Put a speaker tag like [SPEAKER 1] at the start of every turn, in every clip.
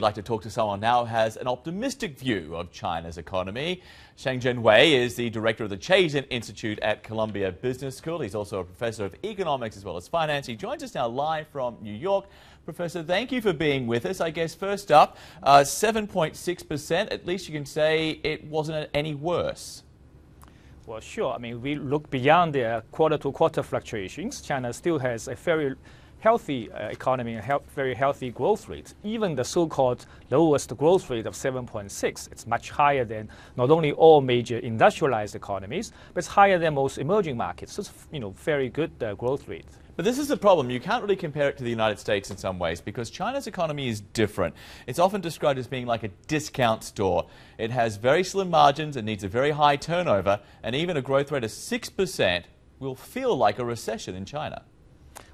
[SPEAKER 1] we'd like to talk to someone now who has an optimistic view of China's economy. Xiangzhen Wei is the director of the Caixin Institute at Columbia Business School. He's also a professor of economics as well as finance. He joins us now live from New York. Professor, thank you for being with us. I guess first up, 7.6%, at least you can say it wasn't any worse.
[SPEAKER 2] Well, sure. I mean, we look beyond the quarter-to-quarter fluctuations. China still has a very healthy economy and very healthy growth rate. Even the so-called lowest growth rate of 7.6, it's much higher than not only all major industrialized economies, but it's higher than most emerging markets. So it's, very good growth rate.
[SPEAKER 1] But this is the problem. You can't really compare it to the United States in some ways because China's economy is different. It's often described as being like a discount store. It has very slim margins, it needs a very high turnover, and even a growth rate of 6% will feel like a recession in China.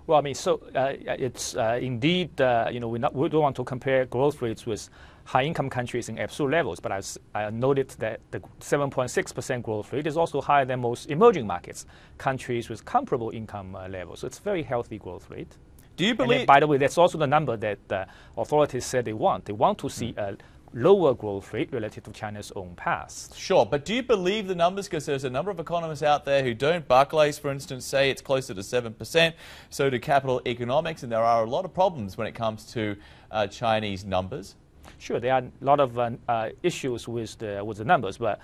[SPEAKER 2] Well, I mean, so it's indeed, we don't want to compare growth rates with high-income countries in absolute levels, but I noted that the 7.6% growth rate is also higher than most emerging markets, countries with comparable income levels. So it's a very healthy growth rate.
[SPEAKER 1] Do you believe?
[SPEAKER 2] And by the way, that's also the number that authorities said they want. They want to see a lower growth rate relative to China's own past.
[SPEAKER 1] Sure, but do you believe the numbers? Because there's a number of economists out there who don't. Barclays, for instance, say it's closer to 7%. So do Capital Economics, and there are a lot of problems when it comes to Chinese numbers.
[SPEAKER 2] Sure, there are a lot of issues with the numbers, but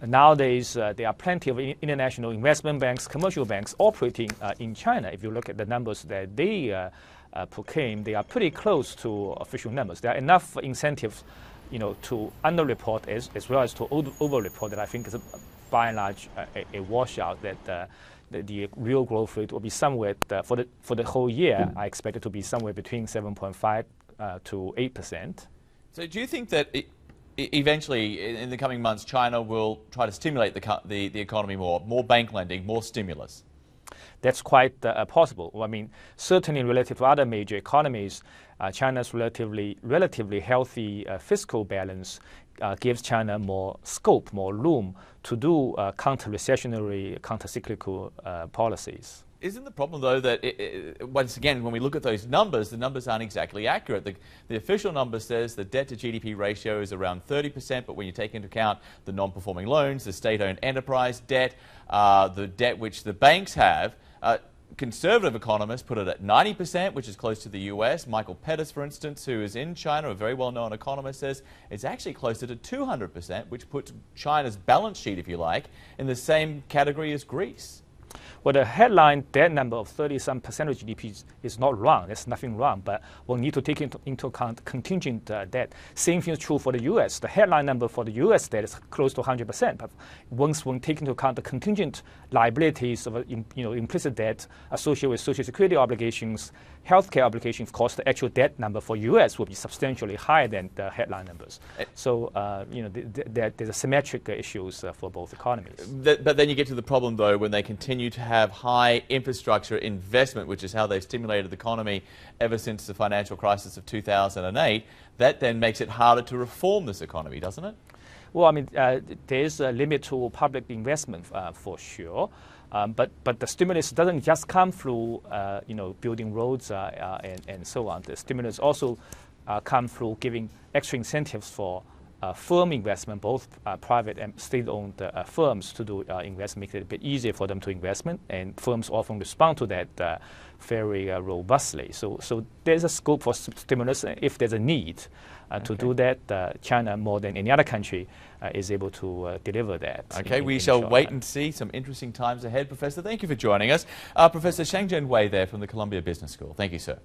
[SPEAKER 2] nowadays there are plenty of international investment banks, commercial banks operating in China. If you look at the numbers that they proclaim, they are pretty close to official numbers. There are enough incentives, to underreport as well as to overreport that I think is by and large a washout. That the real growth rate will be somewhere for the whole year. I expect it to be somewhere between 7.5 to 8%.
[SPEAKER 1] So do you think that eventually, in the coming months, China will try to stimulate the economy more bank lending, more stimulus?
[SPEAKER 2] That's quite possible. I mean, certainly relative to other major economies, China's relatively healthy fiscal balance gives China more scope, more room to do counter-recessionary, counter-cyclical policies.
[SPEAKER 1] Isn't the problem, though, that once again, when we look at those numbers, the numbers aren't exactly accurate. The official number says the debt-to-GDP ratio is around 30%, but when you take into account the non-performing loans, the state-owned enterprise debt, the debt which the banks have, conservative economists put it at 90%, which is close to the US. Michael Pettis, for instance, who is in China, a very well-known economist, says it's actually closer to 200%, which puts China's balance sheet, if you like, in the same category as Greece.
[SPEAKER 2] Well, the headline debt number of 30-some percent of GDP is not wrong. There's nothing wrong, but we'll need to take into account contingent debt. Same thing is true for the U.S. The headline number for the U.S. debt is close to 100%, but once we take into account the contingent liabilities of implicit debt associated with Social Security obligations, healthcare obligations, of course, the actual debt number for U.S. will be substantially higher than the headline numbers. So, there's symmetric issues for both economies.
[SPEAKER 1] But then you get to the problem, though, when they continue to have high infrastructure investment, which is how they've stimulated the economy ever since the financial crisis of 2008, that then makes it harder to reform this economy, doesn't it?
[SPEAKER 2] Well, I mean, there's a limit to public investment for sure. But the stimulus doesn't just come through, building roads and so on. The stimulus also come through giving extra incentives for firm investment, both private and state-owned firms to do investment, make it a bit easier for them to investment, and firms often respond to that very robustly. So there's a scope for stimulus if there's a need to do that. China, more than any other country, is able to deliver that.
[SPEAKER 1] Okay, we shall wait and see. Some interesting times ahead. Professor, thank you for joining us. Professor Xiangzhen Wei there from the Columbia Business School. Thank you, sir.